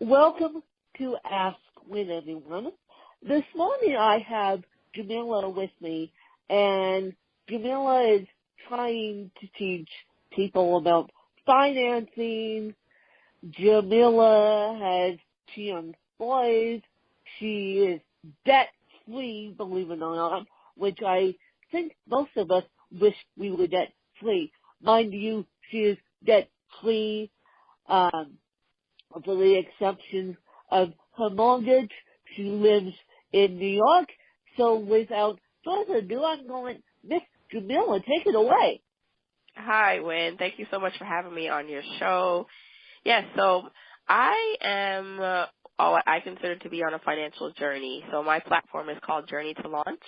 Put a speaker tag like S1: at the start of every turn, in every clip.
S1: Welcome to Ask with Everyone. This morning I have Jamila with me, and Jamila is trying to teach people about financing. Jamila has two young boys. She is debt-free, believe it or not, which I think most of us wish we were debt-free. Mind you, she is debt-free, for the exception of her mortgage. She lives in New York. So without further ado, I'm going, Miss Jamila, take it away.
S2: Hi, Wynn. Thank you so much for having me on your show. Yes, so I am what I consider to be on a financial journey. So my platform is called Journey to Launch,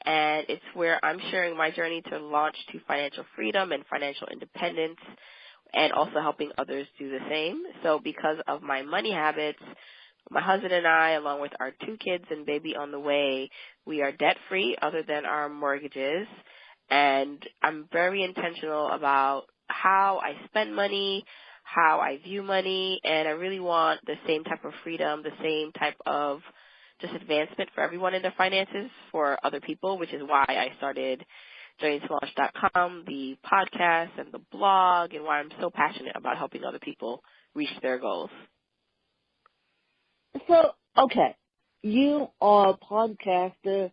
S2: and it's where I'm sharing my journey to launch to financial freedom and financial independence, and also helping others do the same. So because of my money habits, my husband and I, along with our 2 kids and baby on the way, we are debt-free other than our mortgages. And I'm very intentional about how I spend money, how I view money, and I really want the same type of freedom, the same type of just advancement for everyone in their finances for other people, which is why I started JourneyToLaunch.com, the podcast and the blog, and why I'm so passionate about helping other people reach their goals.
S1: So, okay, you are a podcaster,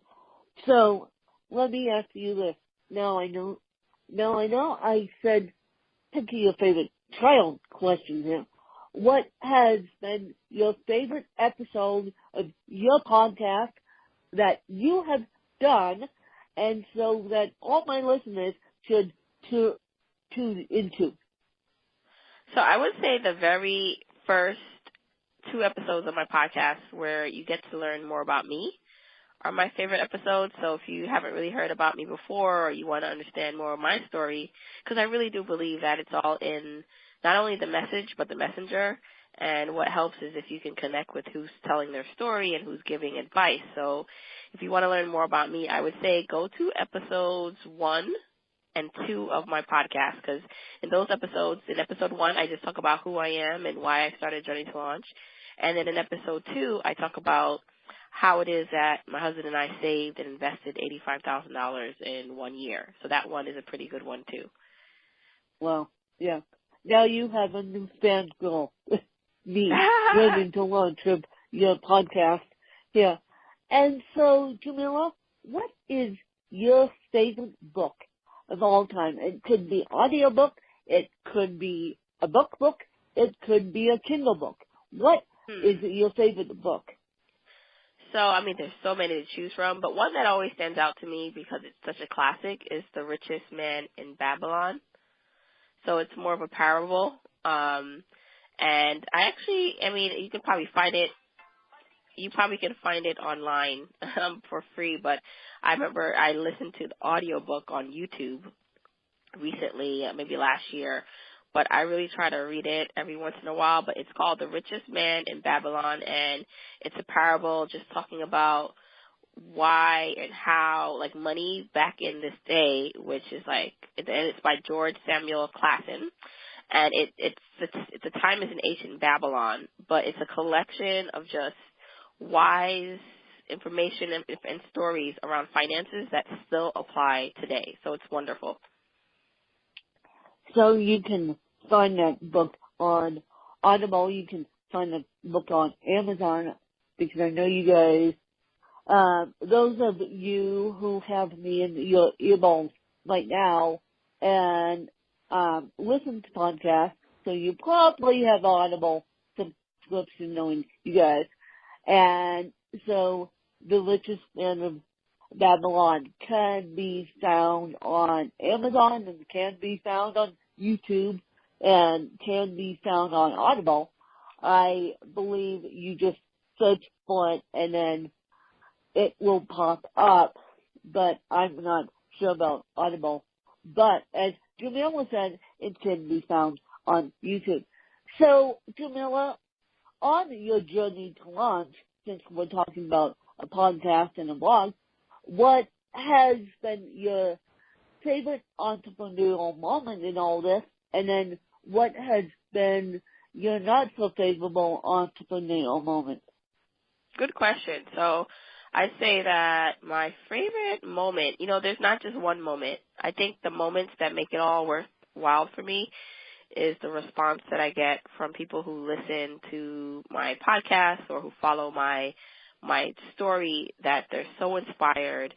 S1: so let me ask you this. Now I know I said pick your favorite child question here. What has been your favorite episode of your podcast that you have done, and so that all my listeners should tune into?
S2: So I would say the very first 2 episodes of my podcast where you get to learn more about me are my favorite episodes. So if you haven't really heard about me before, or you want to understand more of my story, because I really do believe that it's all in not only the message but the messenger. And what helps is if you can connect with who's telling their story and who's giving advice. So if you want to learn more about me, I would say go to episodes 1 and 2 of my podcast, because in those episodes, in episode 1, I just talk about who I am and why I started Journey to Launch. And then in episode 2, I talk about how it is that my husband and I saved and invested $85,000 in 1 year. So that one is a pretty good one, too.
S1: Well, yeah. Now you have a new fan girl, me, Journey to Launch of your podcast here. And so, Jamila, what is your favorite book of all time? It could be audiobook, it could be a book, it could be a Kindle book. What is your favorite book?
S2: So, I mean, there's so many to choose from, but one that always stands out to me because it's such a classic is The Richest Man in Babylon. So it's more of a parable. And you can probably find it. You probably can find it online for free, but I remember I listened to the audiobook on YouTube recently, maybe last year, but I really try to read it every once in a while. But it's called The Richest Man in Babylon, and it's a parable just talking about why and how, like, money back in this day, which is and it's by George Samuel Clason, and the time is in ancient Babylon, but it's a collection of just wise information and stories around finances that still apply today. So it's wonderful.
S1: So you can find that book on Audible. You can find the book on Amazon, because I know you guys, those of you who have me in your earbuds right now and listen to podcasts, so you probably have Audible subscription, knowing you guys. And so The Richest Man of Babylon can be found on Amazon and can be found on YouTube and can be found on Audible. I believe you just search for it and then it will pop up, but I'm not sure about Audible. But as Jamila said, it can be found on YouTube. So, Jamila, on your journey to launch, since we're talking about a podcast and a blog, what has been your favorite entrepreneurial moment in all this? And then what has been your not so favorable entrepreneurial moment?
S2: Good question. So I'd say that my favorite moment, there's not just one moment. I think the moments that make it all worthwhile for me is the response that I get from people who listen to my podcast or who follow my story, that they're so inspired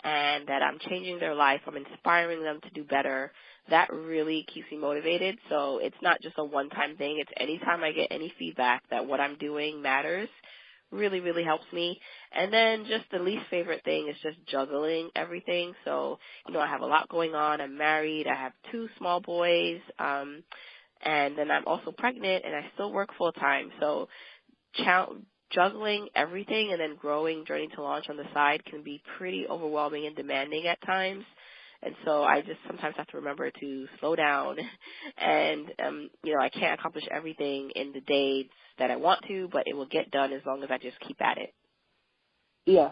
S2: and that I'm changing their life. I'm inspiring them to do better. That really keeps me motivated. So it's not just a one-time thing. It's anytime I get any feedback that what I'm doing matters, really, really helps me. And then just the least favorite thing is just juggling everything. So, I have a lot going on. I'm married. I have 2 small boys. And then I'm also pregnant and I still work full time. So juggling everything and then growing Journey to Launch on the side can be pretty overwhelming and demanding at times. And so I just sometimes have to remember to slow down and, I can't accomplish everything in the days that I want to, but it will get done as long as I just keep at it.
S1: Yeah.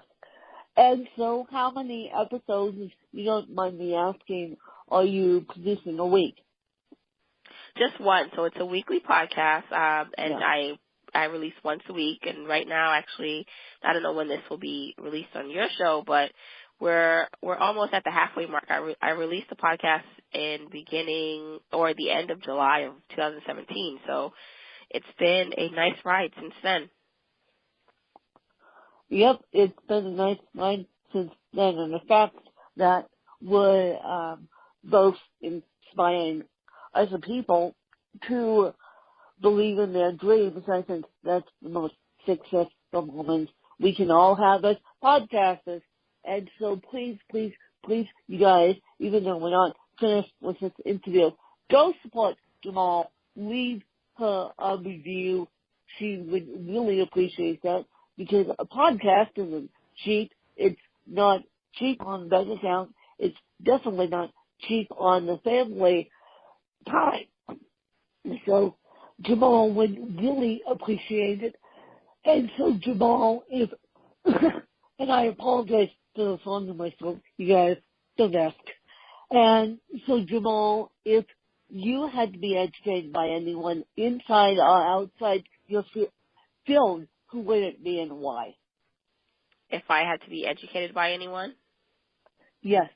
S1: And so how many episodes, if you don't mind me asking, are you producing a week?
S2: Just one. So it's a weekly podcast, and
S1: Yeah.
S2: I release once a week. And right now, actually, I don't know when this will be released on your show, but we're almost at the halfway mark. I released the podcast in the end of July of 2017. So it's been a nice ride since then.
S1: Yep, it's been a nice ride since then, and the fact that we're both inspiring as a people to believe in their dreams, I think that's the most successful moment we can all have as podcasters. And so please, you guys, even though we're not finished with this interview, go support Jamal. Leave her a review. She would really appreciate that, because a podcast isn't cheap. It's not cheap on the bank account. It's definitely not cheap on the family time. So Jamal would really appreciate it. And so Jamal, if and I apologize for the song in my throat, you guys, don't ask. And so Jamal, if you had to be educated by anyone inside or outside your field, who would it be and why?
S2: If I had to be educated by anyone?
S1: Yes.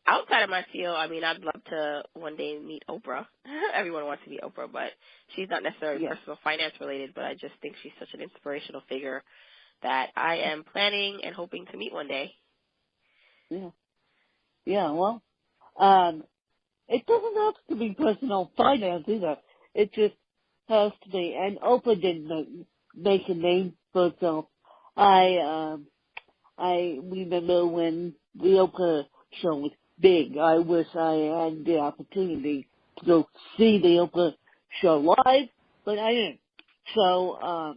S2: Outside of my field, I'd love to one day meet Oprah. Everyone wants to meet Oprah, but she's not necessarily personal finance related, but I just think she's such an inspirational figure that I am planning and hoping to meet one day.
S1: Yeah, well, it doesn't have to be personal finance either. It just has to be, and Oprah didn't make a name for herself. I remember when the Oprah show was big. I wish I had the opportunity to go see the Oprah show live, but I didn't. So,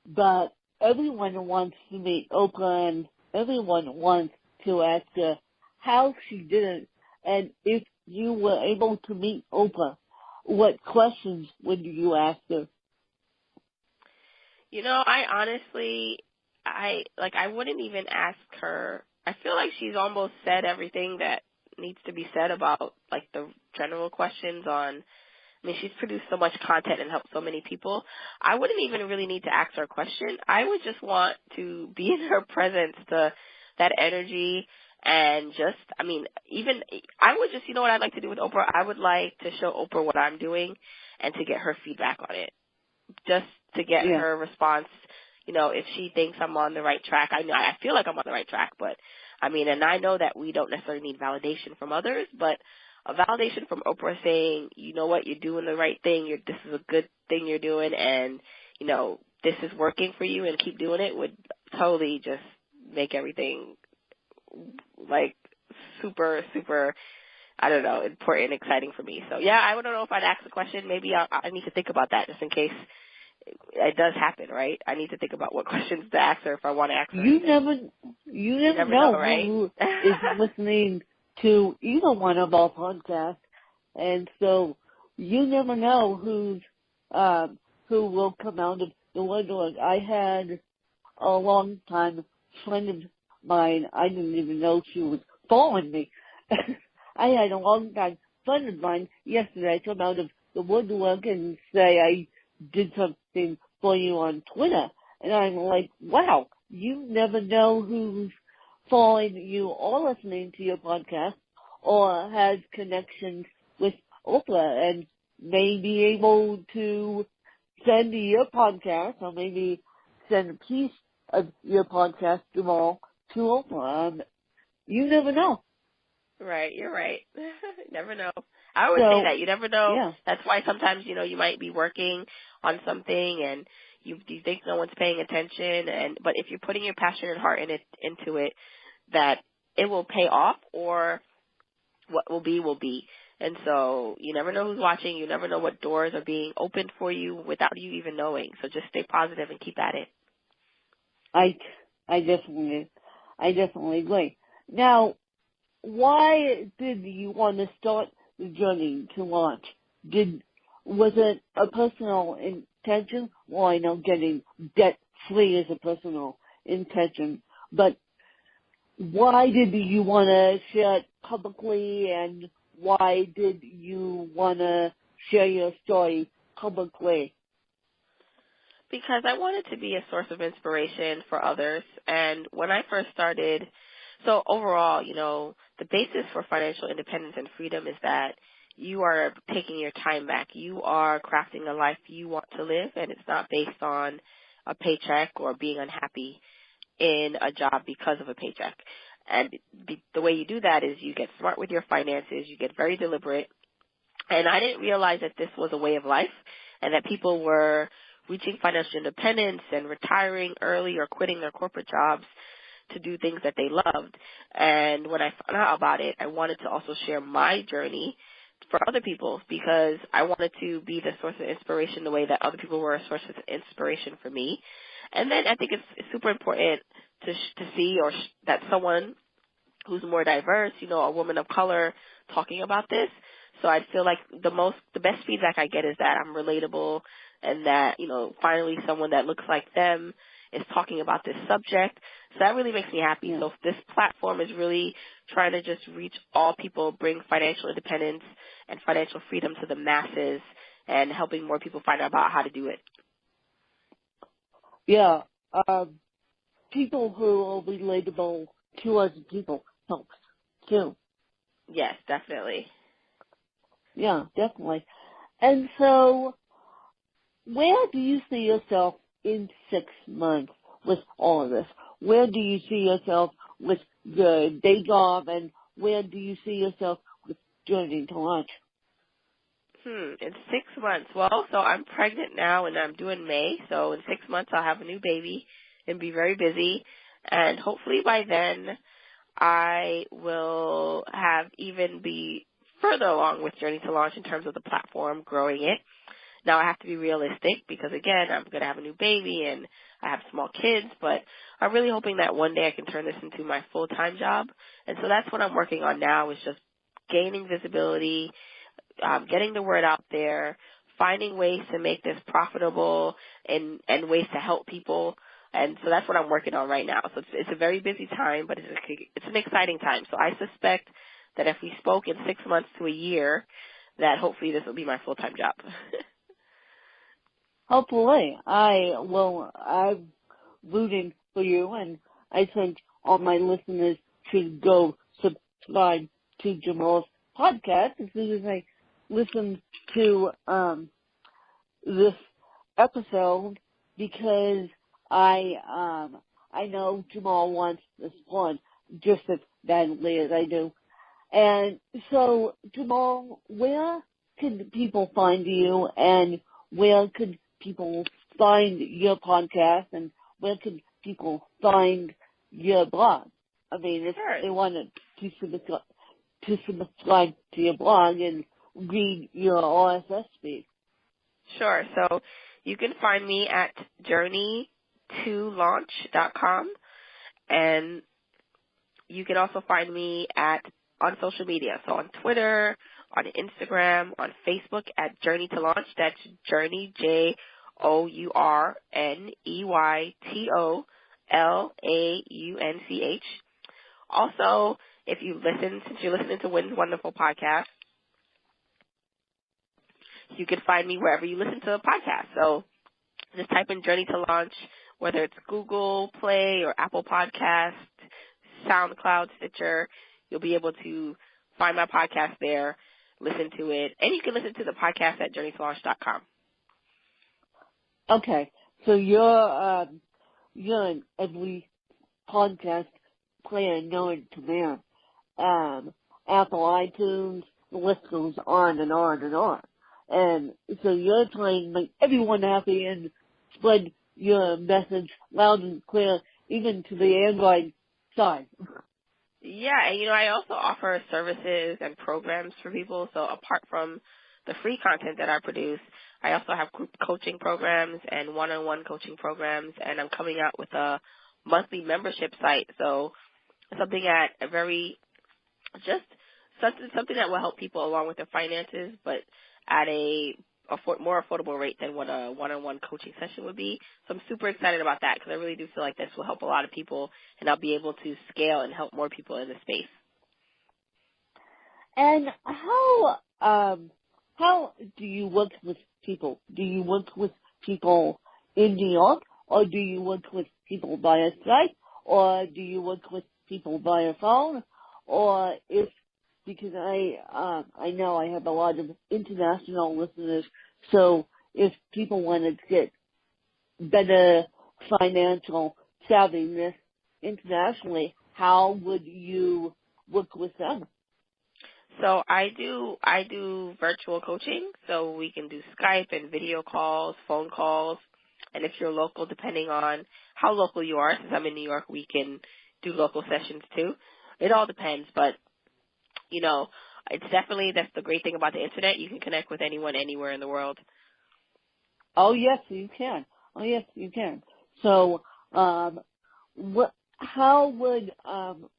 S1: but everyone wants to meet Oprah, and everyone wants to ask her how she did it. And if you were able to meet Oprah, what questions would you ask her?
S2: I honestly, I wouldn't even ask her. I feel like she's almost said everything that needs to be said about, the general questions on, she's produced so much content and helped so many people. I wouldn't even really need to ask her a question. I would just want to be in her presence, that energy, and just, I would just, what I'd like to do with Oprah? I would like to show Oprah what I'm doing and to get her feedback on it. Just to get her response, if she thinks I'm on the right track. I feel like I'm on the right track, but and I know that we don't necessarily need validation from others, but a validation from Oprah saying, you know what, you're doing the right thing, this is a good thing you're doing, and, this is working for you and keep doing it, would totally just make everything, super, super, I don't know, important and exciting for me. So, yeah, I don't know if I'd ask the question. Maybe I need to think about that just in case it does happen, right? I need to think about what questions to ask her if I want to ask her. You
S1: never know, right? Who is listening to either one of our podcasts, and so you never know who will come out of the woodwork. I had a long time friend of mine. I didn't even know she was following me. I had a long time friend of mine yesterday come out of the woodwork and say I did something for you on Twitter. And I'm like, wow, you never know who's following you or listening to your podcast or has connections with Oprah and may be able to send your podcast or maybe send a piece of your podcast to Oprah. You never know.
S2: Right, you're right. Never know. I always say that. You never know.
S1: Yeah.
S2: That's why sometimes, you might be working on something and you think no one's paying attention, but if you're putting your passion and heart into it, that it will pay off, or what will be. And so you never know who's watching. You never know what doors are being opened for you without you even knowing. So just stay positive and keep at it.
S1: I definitely agree. Now, why did you want to start the journey to launch? Was it a personal intention? Well, I know getting debt-free is a personal intention, but why did you want to share it publicly, and why did you want to share your story publicly?
S2: Because I wanted to be a source of inspiration for others. And when I first started, so overall, the basis for financial independence and freedom is that you are taking your time back. You are crafting a life you want to live, and it's not based on a paycheck or being unhappy in a job because of a paycheck. And the way you do that is you get smart with your finances, you get very deliberate. And I didn't realize that this was a way of life and that people were reaching financial independence and retiring early or quitting their corporate jobs to do things that they loved. And when I found out about it, I wanted to also share my journey for other people, because I wanted to be the source of inspiration the way that other people were a source of inspiration for me. And then I think it's super important to see that someone who's more diverse, a woman of color, talking about this. So I feel like the best feedback I get is that I'm relatable, and that, finally someone that looks like them is talking about this subject. So that really makes me happy.
S1: Yeah.
S2: So this platform is really trying to just reach all people, bring financial independence and financial freedom to the masses, and helping more people find out about how to do it.
S1: Yeah. People who are relatable to us people helps too.
S2: Yes, definitely.
S1: Yeah, definitely. And so, where do you see yourself in 6 months with all of this? Where do you see yourself with your day job, and where do you see yourself with Journey to Launch?
S2: In 6 months. Well, so I'm pregnant now and I'm due in May. So in 6 months I'll have a new baby and be very busy. And hopefully by then I will have even be further along with Journey to Launch in terms of the platform, growing it. Now I have to be realistic because, again, I'm going to have a new baby and I have small kids, but I'm really hoping that one day I can turn this into my full-time job. And so that's what I'm working on now, is just gaining visibility, getting the word out there, finding ways to make this profitable and ways to help people. And so that's what I'm working on right now. So it's a very busy time, but it's an exciting time. So I suspect that if we spoke in 6 months to a year, that hopefully this will be my full-time job.
S1: Hopefully. I'm rooting for you, and I think all my listeners should go subscribe to Jamal's podcast as soon as I listen to this episode, because I know Jamal wants this one just as badly as I do. And so, Jamal, where can people find you, and where could people find your podcast, and where could people find your blog? I mean, if they wanted to subscribe to your blog and read your RSS feed.
S2: Sure. So you can find me at journey2launch.com, and you can also find me on social media. So on Twitter, on Instagram, on Facebook at Journey to Launch. That's Journey, JourneyToLaunch. Also, since you're listening to Wynn's Wonderful Podcast, you can find me wherever you listen to a podcast. So just type in Journey to Launch, whether it's Google Play or Apple Podcast, SoundCloud, Stitcher. You'll be able to find my podcast there, listen to it, and you can listen to the podcast at journeytolaunch.com.
S1: Okay, so you're an every podcast player known to man. Apple iTunes, the list goes on and on and on. And so you're trying to make everyone happy and spread your message loud and clear, even to the Android side.
S2: Yeah, and I also offer services and programs for people. So apart from the free content that I produce, I also have group coaching programs and one-on-one coaching programs, and I'm coming out with a monthly membership site. So something at a very, just something that will help people along with their finances, but at a more affordable rate than what a one-on-one coaching session would be. So I'm super excited about that because I really do feel like this will help a lot of people, and I'll be able to scale and help more people in the space.
S1: And how do you work with people? Do you work with people in New York, or do you work with people via Skype, or do you work with people via phone, or because I know I have a lot of international listeners, so if people wanted to get better financial savviness internationally, how would you work with them?
S2: So I do virtual coaching, so we can do Skype and video calls, phone calls, and if you're local, depending on how local you are, since I'm in New York, we can do local sessions too. It all depends, but it's definitely, that's the great thing about the internet. You can connect with anyone anywhere in the world.
S1: Oh yes, you can. So, how would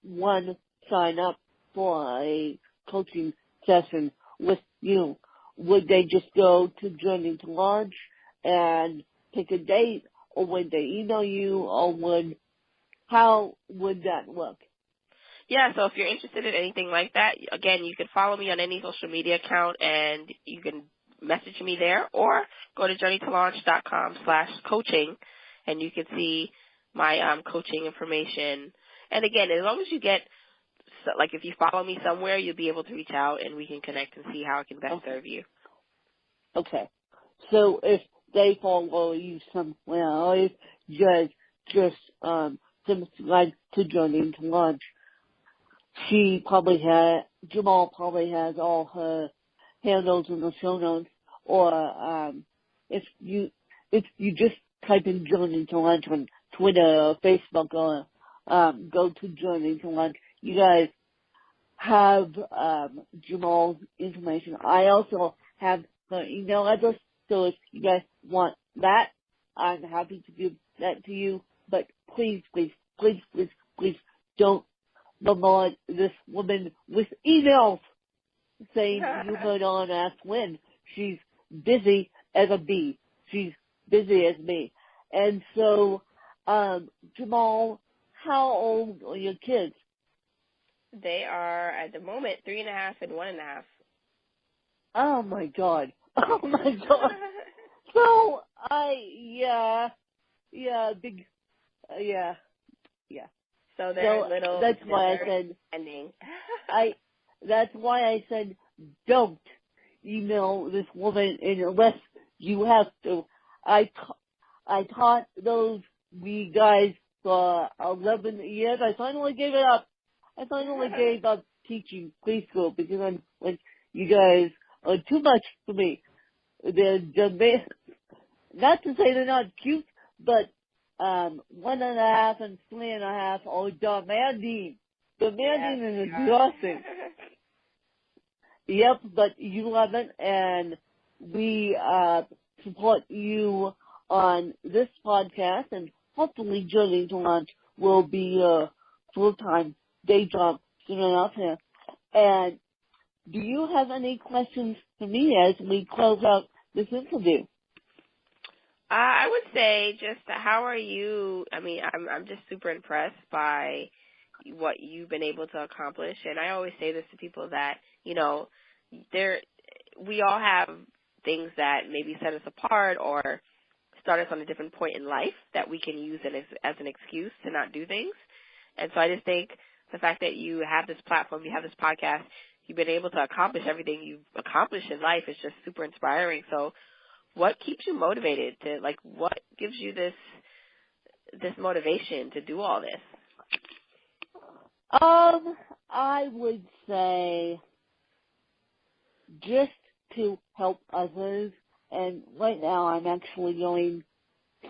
S1: one sign up for a coaching session with you? Would they just go to Journey to Launch and pick a date, or would they email you, or how would that work?
S2: Yeah, so if you're interested in anything like that, again, you can follow me on any social media account, and you can message me there, or go to journeytolaunch.com/coaching, and you can see my coaching information. And again, as long as you get, if you follow me somewhere, you'll be able to reach out, and we can connect and see how I can best serve you.
S1: Okay. So if they follow you somewhere, or if just subscribe to Journey to Launch, Jamal probably has all her handles in the show notes, or if you just type in Journey to Launch on Twitter or Facebook, or go to Journey to Launch, you guys have Jamal's information. I also have her email address, so if you guys want that, I'm happy to give that to you. But please don't bombard this woman with emails saying you heard on Ask When. She's busy as a bee. She's busy as me. And so, Jamal, how old are your kids?
S2: They are, at the moment, 3.5 and 1.5.
S1: Oh my God. So, big, yeah.
S2: So they're little.
S1: That's why I said,
S2: ending.
S1: that's why I said, don't email this woman unless you have to. I taught those wee guys for 11 years. I finally gave it up. I finally gave up teaching preschool because I'm like, you guys are too much for me. They're not to say they're not cute, but 1.5 and 3.5 are demanding. Demanding and exhausting. Yep, but you love it, and we support you on this podcast, and hopefully Journey to Launch will be a full-time day job soon enough here. And do you have any questions for me as we close out this interview?
S2: I would say just how are you? I mean, I'm just super impressed by what you've been able to accomplish. And I always say this to people that, we all have things that maybe set us apart or start us on a different point in life that we can use as an excuse to not do things. And so I just think the fact that you have this platform, you have this podcast, you've been able to accomplish everything you've accomplished in life is just super inspiring. So what keeps you motivated to, like, what gives you this motivation to do all this?
S1: I would say just to help others. And right now I'm actually going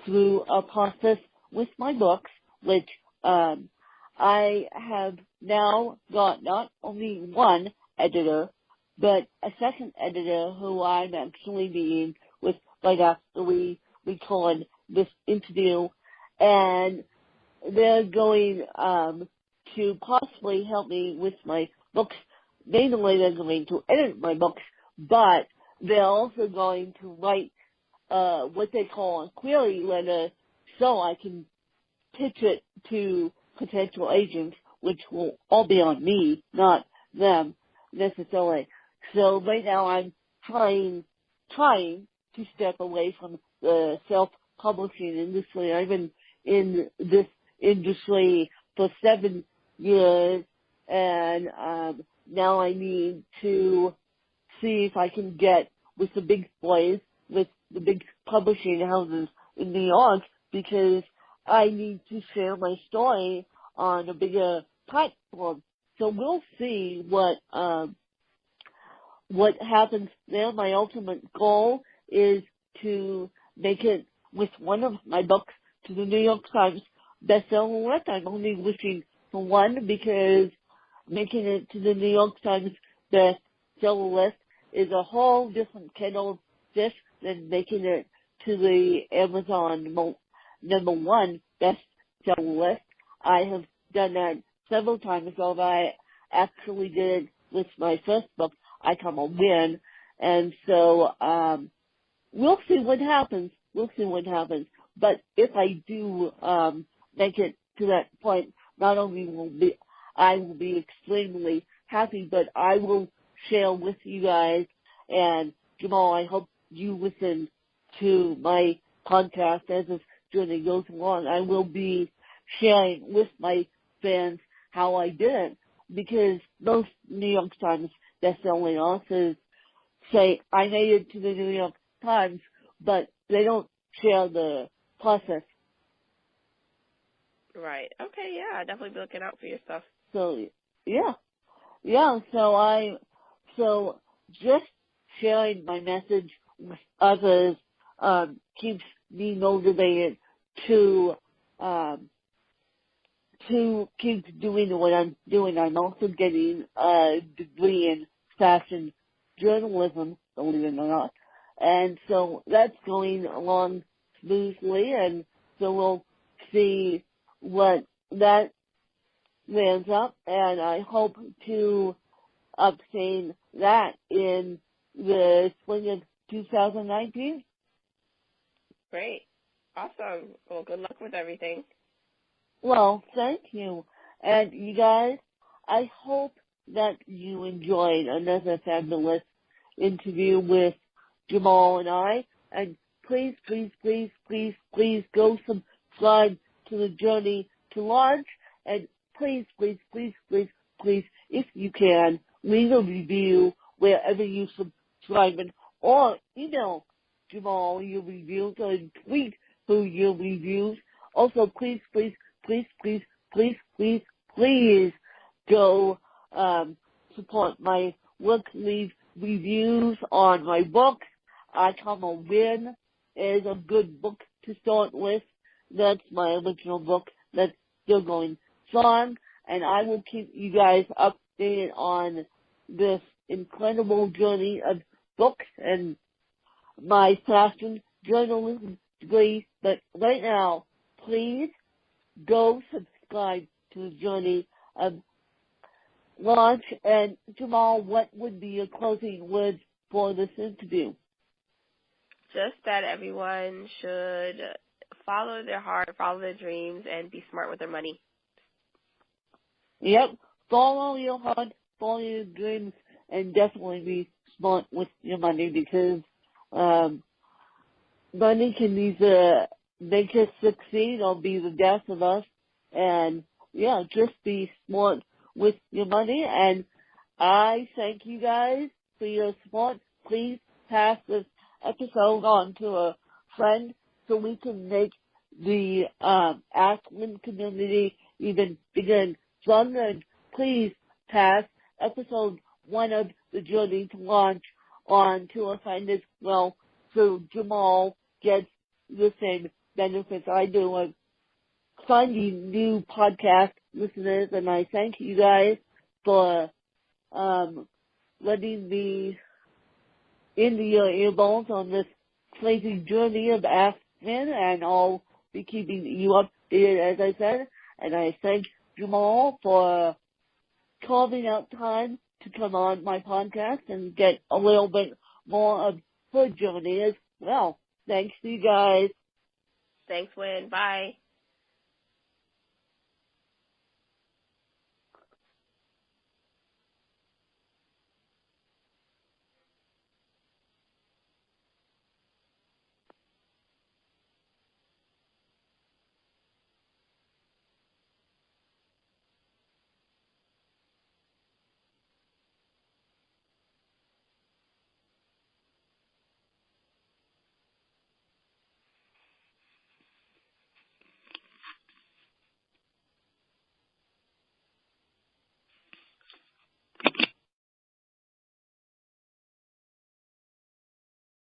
S1: through a process with my books, which I have now got not only one editor, but a second editor who I'm actually meeting with right after we record this interview. And they're going to possibly help me with my books. Mainly they're going to edit my books, but they're also going to write what they call a query letter so I can pitch it to potential agents, which will all be on me, not them necessarily. So right now I'm trying to step away from the self-publishing industry. I've been in this industry for 7 years, and now I need to see if I can get with the big boys, with the big publishing houses in New York, because I need to share my story on a bigger platform. So we'll see what happens there. My ultimate goal is to make it with one of my books to the New York Times bestseller list. I'm only wishing for one because making it to the New York Times bestseller list is a whole different kettle of fish than making it to the Amazon #1 bestseller list. I have done that several times, although I actually did it with my first book, I Come a Win. And so we'll see what happens. But if I do make it to that point, not only will I be extremely happy, but I will share with you guys. And Jamal, I hope you listen to my podcast as this journey goes along. I will be sharing with my fans how I did it, because most New York Times bestselling authors say I made it to the New York Times, but they don't share the process.
S2: Right. Okay, yeah, definitely be looking out for your stuff.
S1: So, yeah. So just sharing my message with others keeps me motivated to keep doing what I'm doing. I'm also getting a degree in fashion journalism, believe it or not. And so that's going along smoothly, and so we'll see what that lands up, and I hope to obtain that in the spring of 2019.
S2: Great. Awesome. Well, good luck with everything.
S1: Well, thank you. And you guys, I hope that you enjoyed another fabulous interview with Jamal and I. And please go subscribe to the Journey to Launch. And please, if you can, leave a review wherever you subscribe, or email Jamal your reviews, or tweet who your reviews. Also, please go support my work. Leave reviews on my book. I Come a Win is a good book to start with. That's my original book that's still going strong, and I will keep you guys updated on this incredible journey of books and my fashion journalism degree. But right now, please go subscribe to the Journey of Launch. And Jamal, what would be your closing words for this interview?
S2: Just that everyone should follow their heart, follow their dreams, and be smart with their money.
S1: Yep. Follow your heart, follow your dreams, and definitely be smart with your money, because Money can either make us succeed or be the death of us. And yeah, just be smart with your money. And I thank you guys for your support. Please pass this episode on to a friend so we can make the Aspen community even bigger and stronger. And please pass episode 1 of the Journey to Launch on to a friend as well, so Jamal gets the same benefits I do of finding new podcast listeners. And I thank you guys for letting me into your earballs on this crazy journey of Aspen, and I'll be keeping you updated, as I said. And I thank Jamal for carving out time to come on my podcast and get a little bit more of her journey as well. Thanks to you guys.
S2: Thanks, Wynn. Bye.